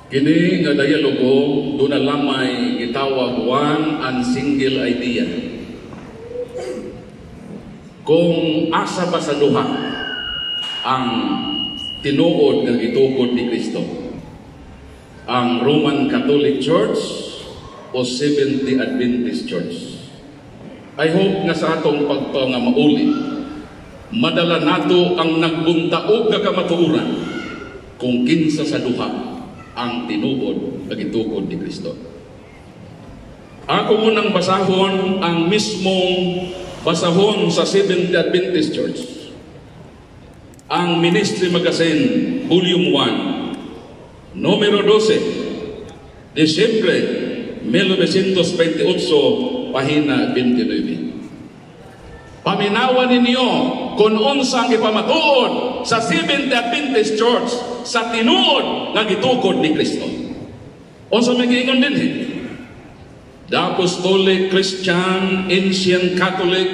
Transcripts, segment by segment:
Kini nga dialogo doon na lamay gitawag one and single idea. Kung asa ba sa duha ang tinuod nga gitukod ni Kristo, ang Roman Catholic Church o Seventh-day Adventist Church? I hope nga sa atong pagpangamauli madala nato ang nagbuntaog nga kamatuoran kung kinsa sa duha ang tinuod nga gitukod ni Kristo. Ako munang basahon ang mismong basahon sa Seventh-day Adventist Church. Ang Ministry Magazine, Volume 1, Numero 12, Disyembre 1928, Pahina 29. Paminawan ninyo kung unsang ipamatuod sa Seventh-day Adventist Church sa tinuod nga gitukod ni Kristo. Unsa may giingon dinhi? The Apostolic, Christian, Ancient Catholic,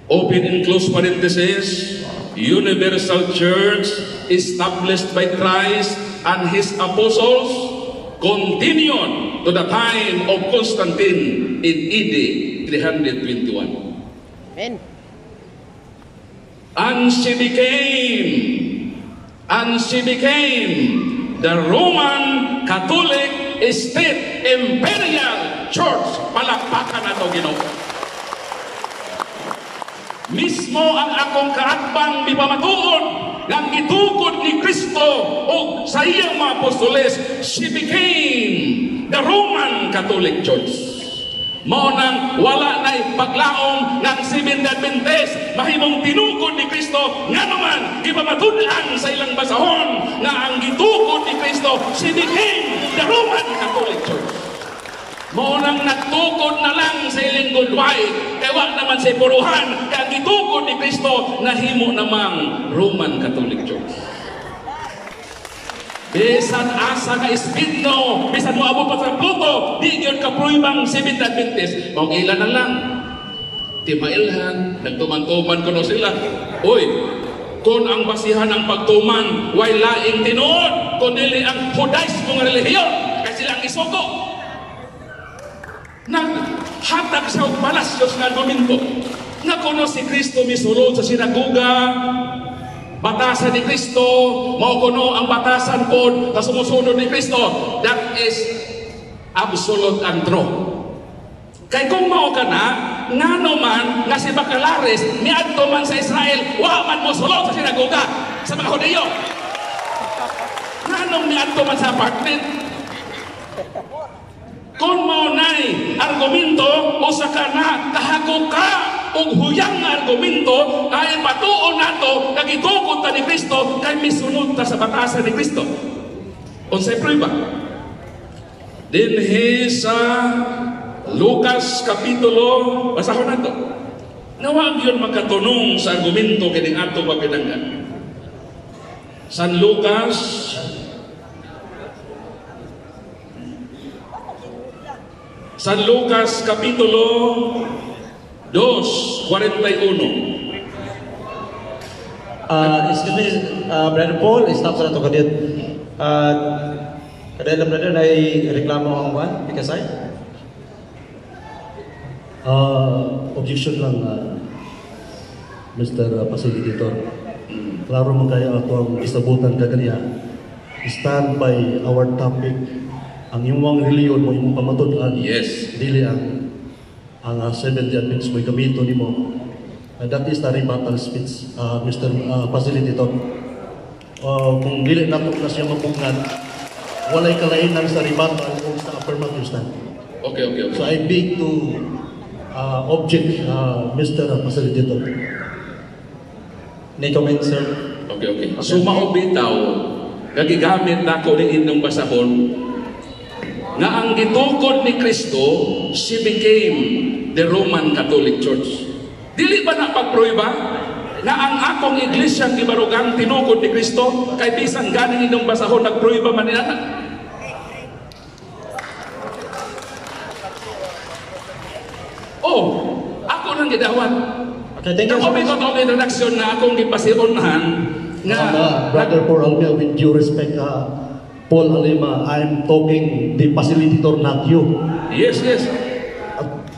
open and close parenthesis, Universal Church established by Christ and His apostles, continued to the time of Constantine in AD 321. Amen. And she became the Roman Catholic State Imperial Church. Palakpakan na ito, Ginoo. Mismo ang akong kaatbang ipamatuod ng gitukod ni Kristo o sa iyang mga apostoles, she became the Roman Catholic Church. Mao nang wala na'y paglaom ng Seventh-day Adventist mahimong tinukod ni Kristo nga naman ipamatudan sa ilang basahon na ang gitukod ni Kristo, she became the Roman Catholic Church. Mao nang nagtukod na lang sa ilang gudway kaya wag naman sa puruhan kaya ang gitukod ni Kristo nahimo namang Roman Catholic Church. Bisan asa ka Espino, bisan mo abot pa sa Pluto, di yun kapruibang Seventh-day Adventist. Mong ilan na lang. Timailhan, nagtuman-tuman ko no sila. Uy, kung ang basihan ng pagtuman, way laing tinuod, kung dili ang Judaismo nga relihiyon, kasi silang isuko. Naghatag sa palasyos nga argumento. Nga kuno si Kristo misulod sa sinagoga, batasan ni Kristo, mao kuno ang batasan pod na sumusunod ni Kristo. That is absolute and true. Kay kung mao ka na, ngano man nga si Bacalares niadto man sa Israel, wa man mo sulod sa sinagoga sa mga Hudiyo. Ngano niadto man sa apartment? Kung mao nay argumento o sa kana kahagok ka ug huyang nga argumento ay patuon nato nga gitukod ta ni Kristo kay misunod ta sa batasan ni Kristo. Unsay prueba? Dinhi sa Lucas kapitulo, basahon nato. Nawag yun magkatunong sa argumento kining ato papinanggan. San Lucas kapitulo 2:41. Excuse me, Brother Paul, stop sa nato kadiyot. Kadayang brother na reklamo ang one, Pikasay? Objection lang, Mr. Facilitator. Klaro man kaya ako ang isabutan ka kaniya. Stand by our topic. Ang imong reliyon mo, imong pamatudan. Yes. Dili ang Seventh-day Adventist mo ikamito ni mo. That is the rebuttal speech, Mr. Facilitator. Kung dili nato na siya mapungan, walay kalainan sa rebuttal o sa affirmative stand. Okay. So I beg to object, Mr. Facilitator. May comment, sir? Okay. So maubitaw, gagigamit na ko rin inyong basahon nga ang gitukod ni Kristo, she became the Roman Catholic Church. Dili ba na pagpruiba na ang akong iglesia gibarugang tinukod ni Kristo kay bisan ganing inyong basahon nagpruiba man nila? Oh, ako nang gidawat. Okay, thank you. Ako may totoong introduction na akong gipasironhan nga Brother Paul Almia, with due respect, Paul Alima, I'm talking the facilitator, not you. Yes, yes.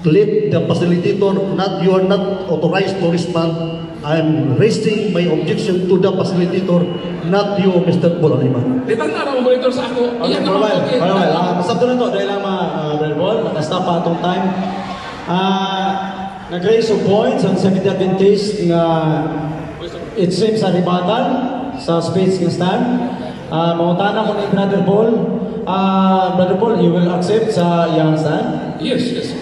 Let the facilitator, not you are not authorized to respond. I'm raising my objection to the facilitator, not you, Mr. Paul Alima. Di ba nga raw monitor sa ako? Okay, Iyan for a while. okay. For a while. Masab to na to. Dahil lang Brother Paul, nakastop pa atong time. Nag-raise of points on Seventh Adventist nga it seems sa rebuttal sa speech ng stand. Mangutana ko ni Brother Paul. Brother Paul, you will accept sa iyang stand? Yes, yes.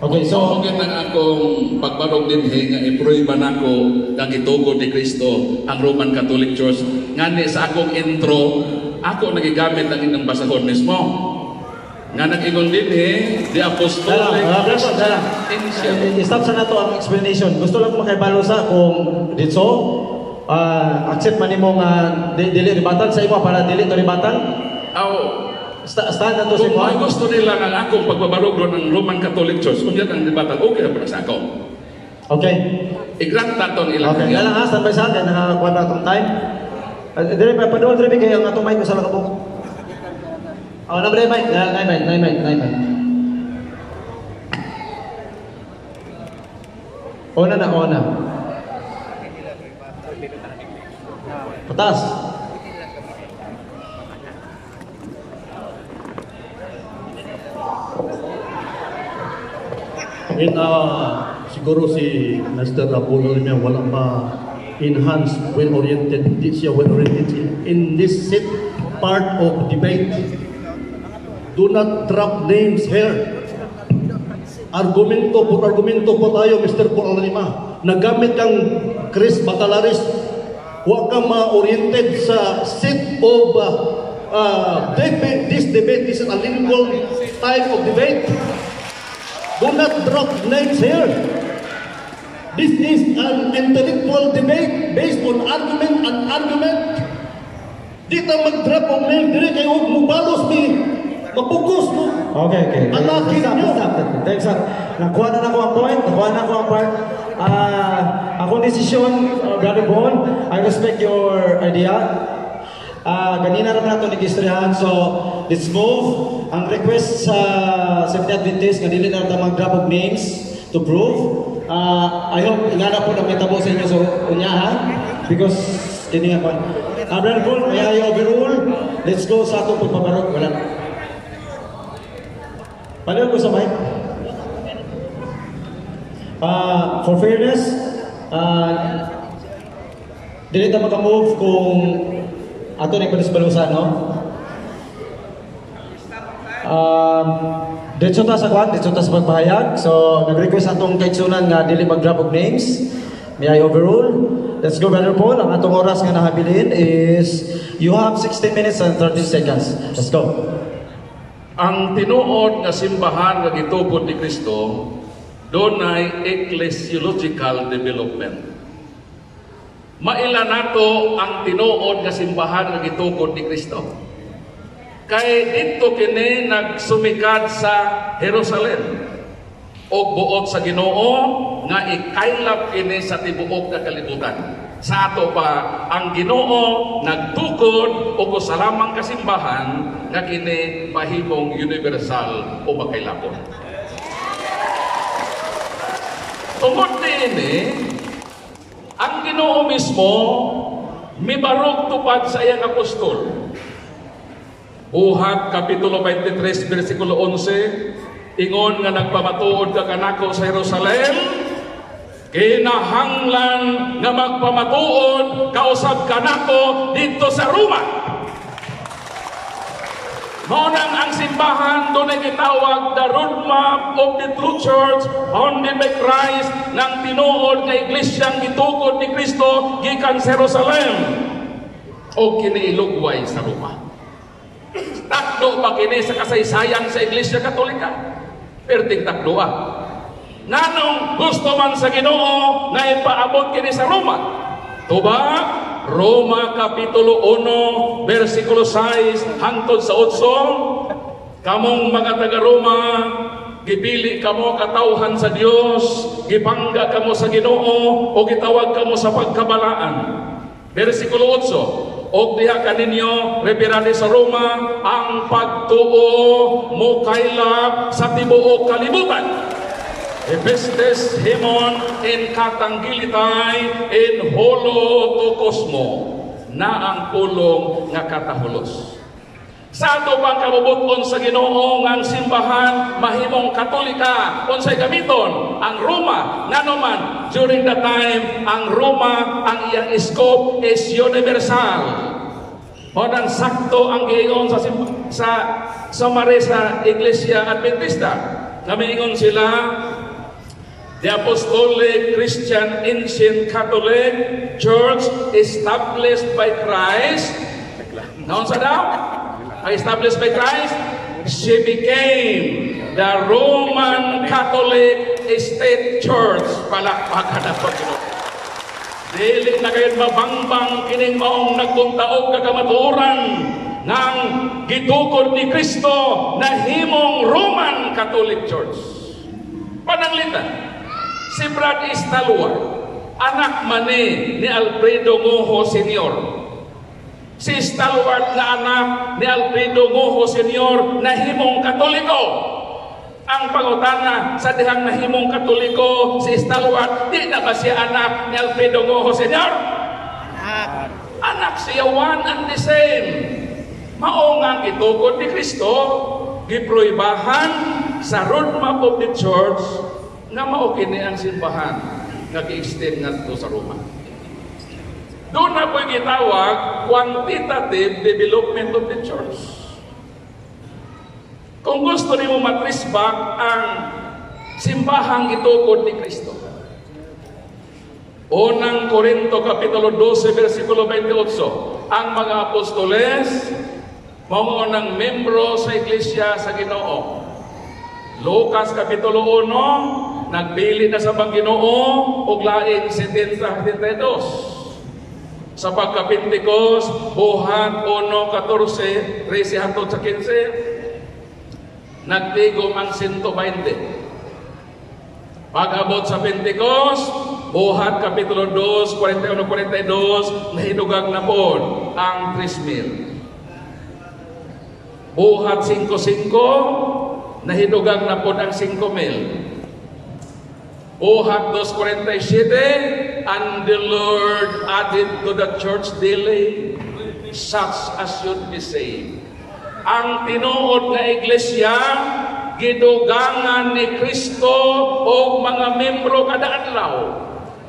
Okay, so Mao gyud ang akong pagbarog dinhi nga i-pray ba nako nga gitugod ni Kristo ang Roman Catholic Church ngani sa akong intro ako nagigamit ang inyong basahon mismo. Nga nag-ingon dinhi the apostolic stop sa nato ang explanation. Gusto lang ko makaibalo sa kung dito accept man nimo nga dili rebuttal sa imo para dili to rebuttal. Stand na to sa Kung may imo. gusto nila ng akong pagbabarog ng Roman Catholic Church, kung yan ang debatan, okay na para sa ako. Okay. I-grant na itong ilang. Okay, nga lang ha, stand by sa akin, nakakuha na itong time. Dire, padoon, dire, kayo ang atong mic ko sa lakabong. Nabre, mic, mic. Ona. Patas. Siguro si Mr. Apollo niya wala pa enhanced well-oriented, hindi siya well-oriented in this set part of debate. Do not drop names here. Argumento po tayo, Mr. Paul Alima. Nagamit kang Chris Bacalaris. Huwag kang ma-oriented sa set of debate. This debate is a legal type of debate. Do not drop names here. This is an intellectual debate based on argument and argument. Di ta mag-drop of names, dire kayo mubalos ni mapugos mo. Okay. Alakin nyo. Thanks, sir. Nakuha na ako ang point. Nakuha na ako ang part. Akong desisyon, Brother Paul, I respect your idea. Kanina naman nato nag-istrihan. So, let's move. Ang request sa Seventh Adventist, kanina na natin mag-drop of names to prove. I hope ingana po na may tabo sa inyo sa unyahan. Because, kini nga po. Brother Paul, may I overrule? Let's go sa atong pagpaparot. Wala. Paano ko sa mic? For fairness, dili ta maka-move kung ato na ipalis-balusan, no? Dito ta sa kwan, dito ta sa pagpahayag. So, nag-request atong kaigsunan nga dili mag-drop of names. May I overrule? Let's go, Brother Paul. Ang atong oras nga nahabilin is you have 16 minutes and 30 seconds. Let's go. Ang tinuod nga simbahan nga gitugod ni Kristo, doon ay ecclesiological development. Maila nato ang tinuod nga simbahan nga gitugod ni Kristo. Kay dito kini nagsumikad sa Jerusalem o buot sa Ginoo nga ikaylap kini sa tibuok nga kalibutan. Sa ato pa ang Ginoo nagtukod o sa lamang kasimbahan nga kini mahimong universal o makaylapon. Tungod niini, ang Ginoo mismo mibarog tupad sa iyang apostol. Buhat Kapitulo 23 versikulo 11, ingon nga nagpamatuod ka kanako sa Jerusalem, kinahanglan nga magpamatuod kausab kanako dito sa Roma. Maunang ang simbahan doon ay gitawag the roadmap of the true church founded by Christ ng tinuod nga iglesyang gitugod ni Kristo gikan sa Jerusalem o kiniilugway sa Roma. Takdo pa kini sa kasaysayan sa Iglesia Katolika. Perting takdo Nganong gusto man sa Ginoo na ipaabot kini sa Roma? Tuba, Roma Kapitulo 1, versikulo 6 hangtod sa 8. Kamong mga taga-Roma, gipili kamo katawhan sa Dios, gipangga kamo sa Ginoo o gitawag kamo sa pagkabalaan. Versikulo 8. O diha kaninyo, reperade sa Roma, ang pagtuo mo kaylap sa tibuok kalibutan. Epestes himon in katanggilitay in holo to kosmo na ang pulong nga katahulos. Sa ato bang kabubuton sa Ginoo ang simbahan mahimong Katolika unsay gamiton ang Roma naman during the time ang Roma ang iyang scope is universal. Modang sakto ang giingon sa Marisa Iglesia Adventista. Namiingon sila the Apostolic Christian Ancient Catholic Church established by Christ. Naon sa daw? Established by Christ, she became the Roman Catholic State Church. Palakpakan na po. Dili na kayo mabangbang kining maong nagpuntaog kakamaturan ng gitukod ni Kristo na himong Roman Catholic Church. Pananglitan, si Brad Stalwart, anak mani ni Alfredo Ngoho Sr. Si Stalwart na anak ni Alfredo Ngoho Sr. na himong Katoliko. Ang pangutana sa dihang nahimong Katoliko, si Stalwart, di na ba siya anak ni Alfredo Ngoho Sr.? Anak siya, one and the same. Maungang itukod ni Kristo, giproibahan sa roadmap of the church nga maukini ang simbahan nga gi-extend ngadto sa Roma. Doon na po'y gitawag quantitative development of the church. Kung gusto niyo matrace back ang simbahang itukod ni Kristo. Unang Korinto Kapitulo 12, versikulo 28. Ang mga apostoles, mga unang membro sa iglesia sa Ginoo. Lucas Kapitulo 1, nagpili na sa Panginoon og laing 72. Sa pagka-Pentecost, buhat 1:14, 13 hangtod sa 15, nagtigom ang 120. Pag-abot sa Pentecost, buhat Kapitulo 2, 41-42, nahinugang na po ang 3,000. Buhat 5:5, nahinugang na po ang 5,000. Buhat 2:47, and the Lord added to the church daily such as should be saved. Ang tinuod nga iglesia, gidugangan ni Kristo o mga membro kada adlaw.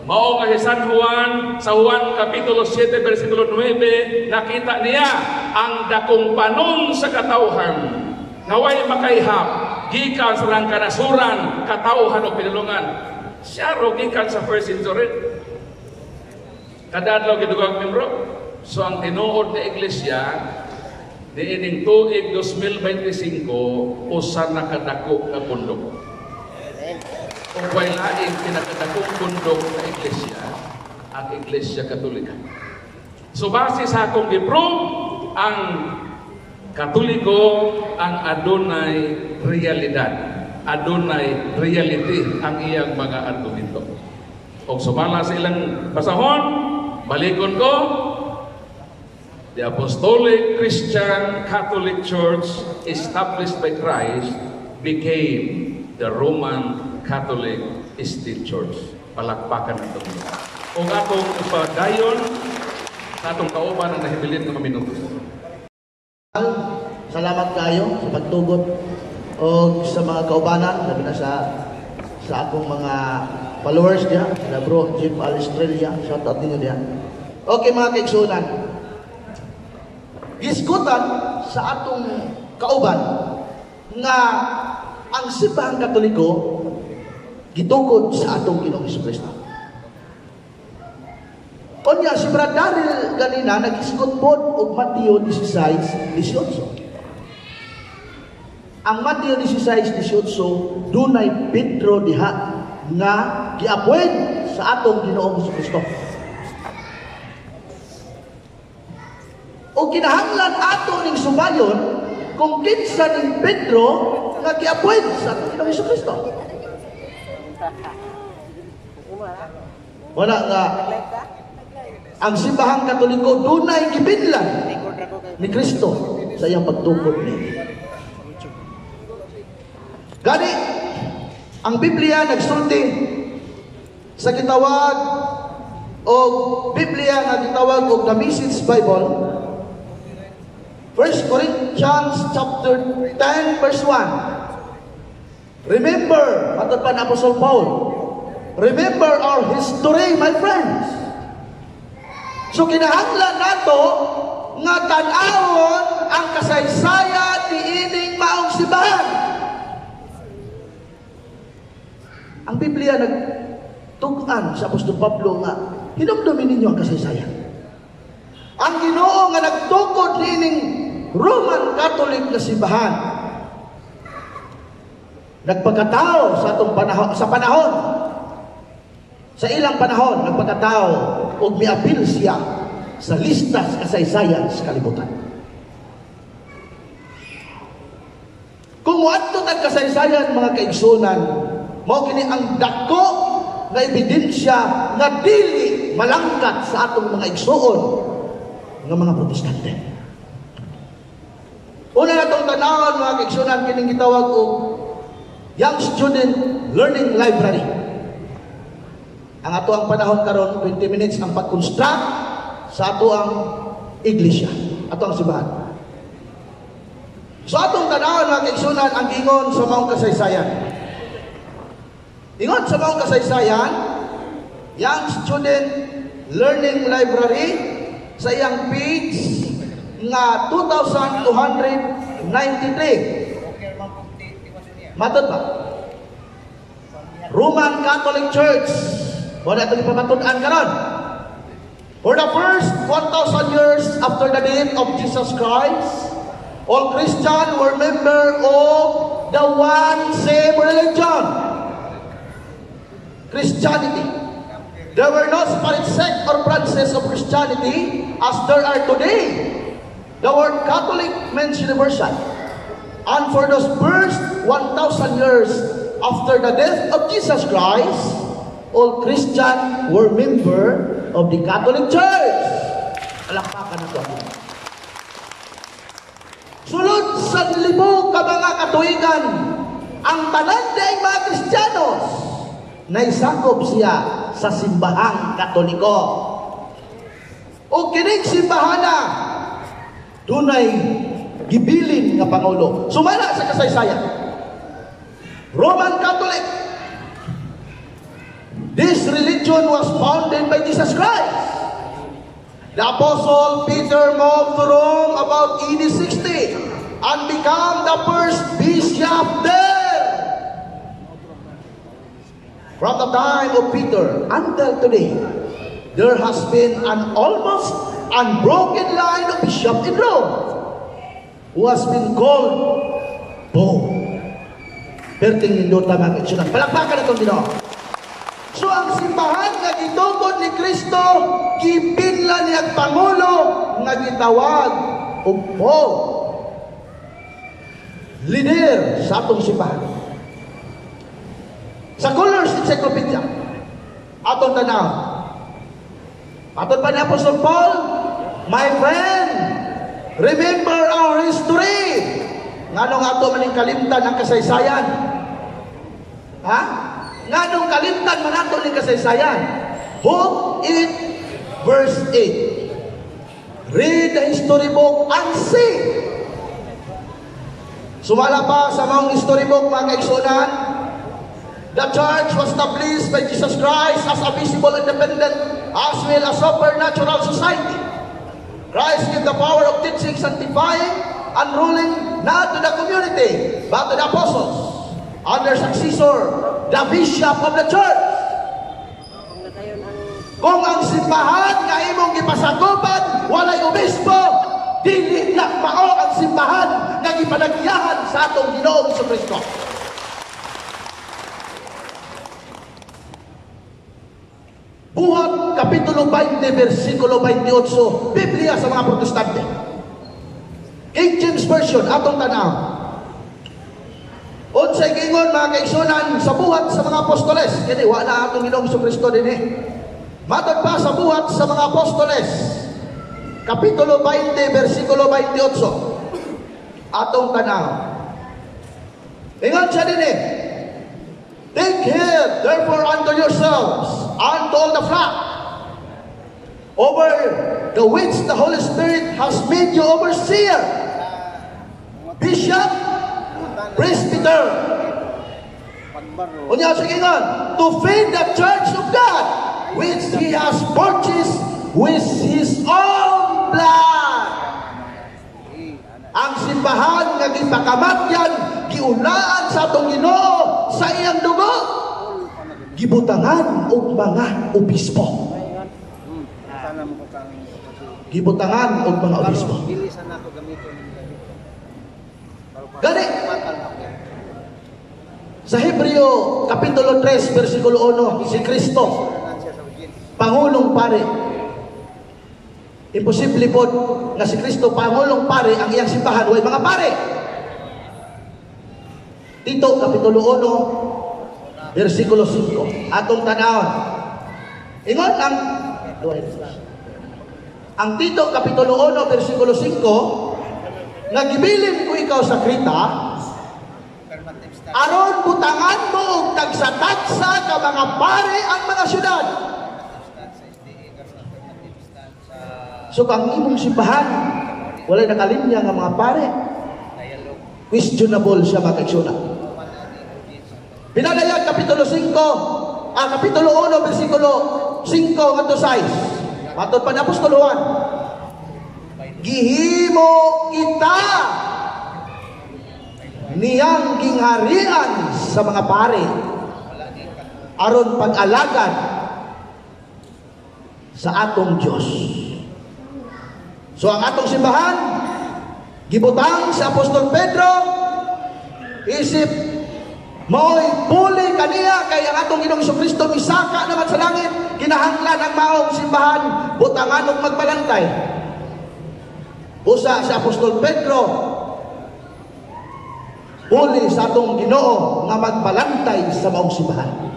Mao nga si San Juan, sa Juan Kapitulo 7, versikulo 9, nakita niya ang dakong panon sa katawhan. Naway makaihap, gikan sa lang kanasuran, katawhan o pinulungan. Siya ro gikan sa first century. Kada adlaw gidugang membro. So ang tinuod na iglesia diining tuig 2025 usa na kadako nga pundok. Kung way laing pinakadakong pundok na iglesia, ang Iglesia Katolika. So base sa akong gi-prove, ang Katoliko ang adunay realidad. Adunay reality ang iyang mga argumento. Kung sumala sa ilang basahon, balikon ko, the Apostolic Christian Catholic Church established by Christ became the Roman Catholic State Church. Palakpakan ito. Kung atong ipadayon sa atong kauban ang nahibilin ng minuto. Salamat kayo sa pagtugot o sa mga kaubanan, labi na sa akong mga followers diya, na bro Jim Australia, shout out ninyo diya. Okay mga kaigsunan, gisgutan sa atong kauban nga ang simbahang Katoliko gitukod sa atong Ginoong Jesucristo. Onya si Brad Daryl ganina nagisgot pod og Mateo 16:18. Ang Mateo 16:18 dunay Pedro diha nga giappoint sa atong Ginoong Jesucristo. O kinahanglan ato ning subayon kung kinsa ning Pedro nga giappoint sa atong Ginoong Jesucristo. Wala nga ang simbahang Katoliko dunay gibinlan ni Kristo sa iyang pagtukod niya. Gani, ang Biblia nagsulti sa gitawag o Biblia nga gitawag og The Message Bible. 1 Corinthians chapter 10 verse 1. Remember, matod pa na Apostle Paul, remember our history, my friends. So kinahanglan nato nga tan-awon ang kasaysayan ni ining maong simbahan. Ang Biblia nagtugan sa Apostol Pablo nga hinumdumin ninyo ang kasaysayan. Ang Ginoo nga nagtukod niining Roman Catholic na simbahan nagpagkatao sa atong panahon sa ilang panahon nagpagkatao ug miapil siya sa listas kasaysayan sa kalibutan. Kung moadto tag kasaysayan mga kaigsunan, mao kini ang dako nga ebidensya nga dili malangkat sa atong mga igsuon nga mga Protestante. Una natong tanawon mga kaigsunan kining gitawag og Young Student Learning Library. Ang ato ang panahon karon 20 minutes ang pag-construct sa ato ang iglesia, ato ang simbahan. So atong tanawon mga kaigsunan ang ingon sa maong kasaysayan. Ingon sa maong kasaysayan, Young Student Learning Library sa iyang page nga 2,293. Matod ba? Roman Catholic Church. Wala ito ipapatunan karon. For the first 1,000 years after the death of Jesus Christ, all Christians were members of the one same religion, Christianity. There were no separate sects or branches of Christianity as there are today. The word Catholic means universal. And for those first 1,000 years after the death of Jesus Christ, all Christians were members of the Catholic Church. Alakpakan na ito. Sulod sa libo ka mga katuigan, ang tanan day mga Kristiyanos, naisakop siya sa simbahang Katoliko. O kining simbahana, dunay gibilin nga pangulo. Sumala sa kasaysayan. Roman Catholic. This religion was founded by Jesus Christ. The Apostle Peter moved to Rome about AD 60 and became the first bishop there. From the time of Peter until today, there has been an almost unbroken line of bishops in Rome who has been called Pope. Perting nindota mga kaigsunan. Palakpakan itong Ginoo. So ang simbahan nga gitukod ni Kristo, gipinla niya pangulo nga gitawag og Pope. Leader sa atong simbahan. Sa Scholars Encyclopedia, atong tanaw. Atong pa ni Apostle Paul, my friend, remember our history. Nganong ato maning kalimtan ang kasaysayan? Ha? Nganong kalimtan man ato ning kasaysayan? Book 8 verse 8. Read the history book and see. Sumala pa sa maong history book mga kaigsunan, the church was established by Jesus Christ as a visible, independent, as well as supernatural society. Christ gave the power of teaching, sanctifying, and ruling not to the community, but to the apostles, and their successor, the bishop of the church. Kung ang simbahan nga imong gipasakupan, walay obispo, dili na mao ang simbahan nga gipanagyahan sa atong Ginoong Jesucristo. Buhat, Kapitulo 20, versikulo 28, Biblia sa mga Protestante. King James Version, atong tanaw. Unsay gingon mga kaigsunan sa buhat sa mga apostoles, kini wala atong Ginoong Jesucristo dinhi. Matod pa sa buhat sa mga apostoles, Kapitulo 20, versikulo 28. Atong tanaw. Ingon siya din eh, take heed therefore unto yourselves, unto all the flock, over the which the Holy Spirit has made you overseer, bishop, presbyter. Unya sa ingon, to feed the church of God, which He has purchased with His own blood. Ang simbahan nga gipakamatyan, giulaan sa atong Ginoo sa iyang dugo, gibutangan og mga obispo. Gibutangan og mga obispo. Gani sa Hebreo Kapitulo 3 versikulo 1, si Kristo Pangulong Pare. Imposible po na si Kristo Pangulong Pare ang iyang simbahan way mga pare. Tito Kapitulo 1 versikulo 5 atong tanawon. Ingon ang Tito Kapitulo 1 versikulo 5, nagibilin ko ikaw sa Krita aron butangan mo og tagsa-tagsa ka mga pare ang mga syudad. So kang imong simbahan walay nakalinya nga mga pare, questionable siya makaigsuna. Pinadayag Kapitulo 5, Kapitulo 1 versikulo 5 ngadto 6. Matod pa ni Apostol Juan, gihimo kita niyang gingharian sa mga pare aron pag-alagad sa atong Dios. So ang atong simbahan gibutang sa Apostol Pedro, isip mao'y puli kaniya kay ang atong Ginoong Jesucristo misaka naman sa langit, kinahanglan ang maong simbahan butangan og magbalantay. Usa sa Apostol Pedro, puli sa atong Ginoo nga magbalantay sa maong simbahan.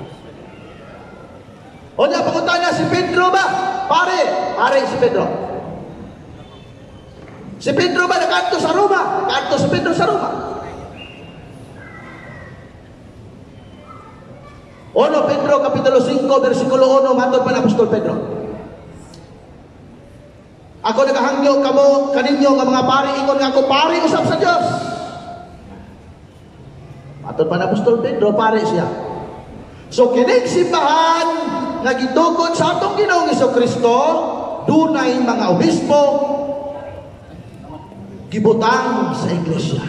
O niya pangutana si Pedro ba? Pare si Pedro. Si Pedro ba nakaadto sa Roma? Nakaadto si Pedro sa Roma. Pedro Kapitulo 5 versikulo 1 matod pa ng Apostol Pedro. Ako nagahangyo kamo kaninyo nga mga pari, ingon nga ako pari usab sa Dios. Matod pa ng Apostol Pedro, pare siya. So kining simbahan nga gitugod sa atong Ginoong Jesucristo, dunay mga obispo gibutang sa iglesia.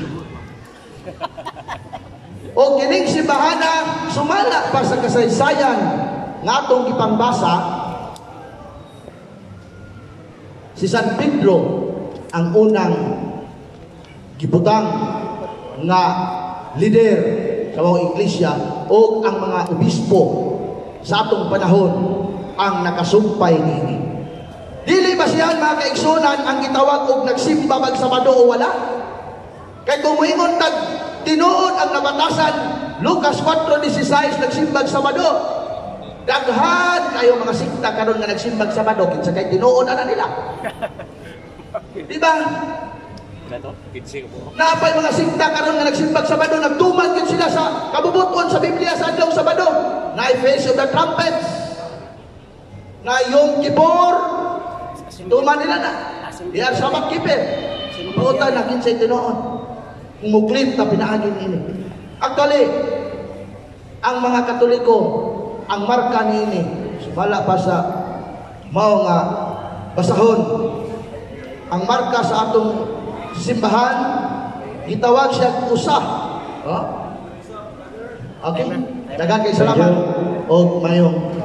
O kining simbahan sumala pa sa kasaysayan nga atong ipangbasa, si San Pedro ang unang gibutang nga lider sa mga iglesia o ang mga obispo sa atong panahon ang nakasumpay niini. Dili ba siya mga kaigsunan ang gitawag og nagsimba mag Sabado o wala? Kay kung moingon tag tinuod ang nabatasan Lucas 4:16 nagsimbag Sabado, daghan kayo mga sikta karon nga nagsimbag Sabado kinsa kay tinuod ana nila. Di ba? Napay mga sikta karon nga nagsimbag Sabado, nagtuman gyud sila sa kabubuton sa Biblia sa adlaw Sabado. Na Feast of the Trumpets, na Yom Kippur, tuman nila na. They are Sabbath keeper. Puta na kinsay tinuod. Umuklip ta pinaagin ini. Actually, ang mga Katoliko, ang marka niini, sumala pa sa mao nga basahon. Ang marka sa atong simbahan, gitawag siya usa. Okay? Daghang kay salamat. O mayong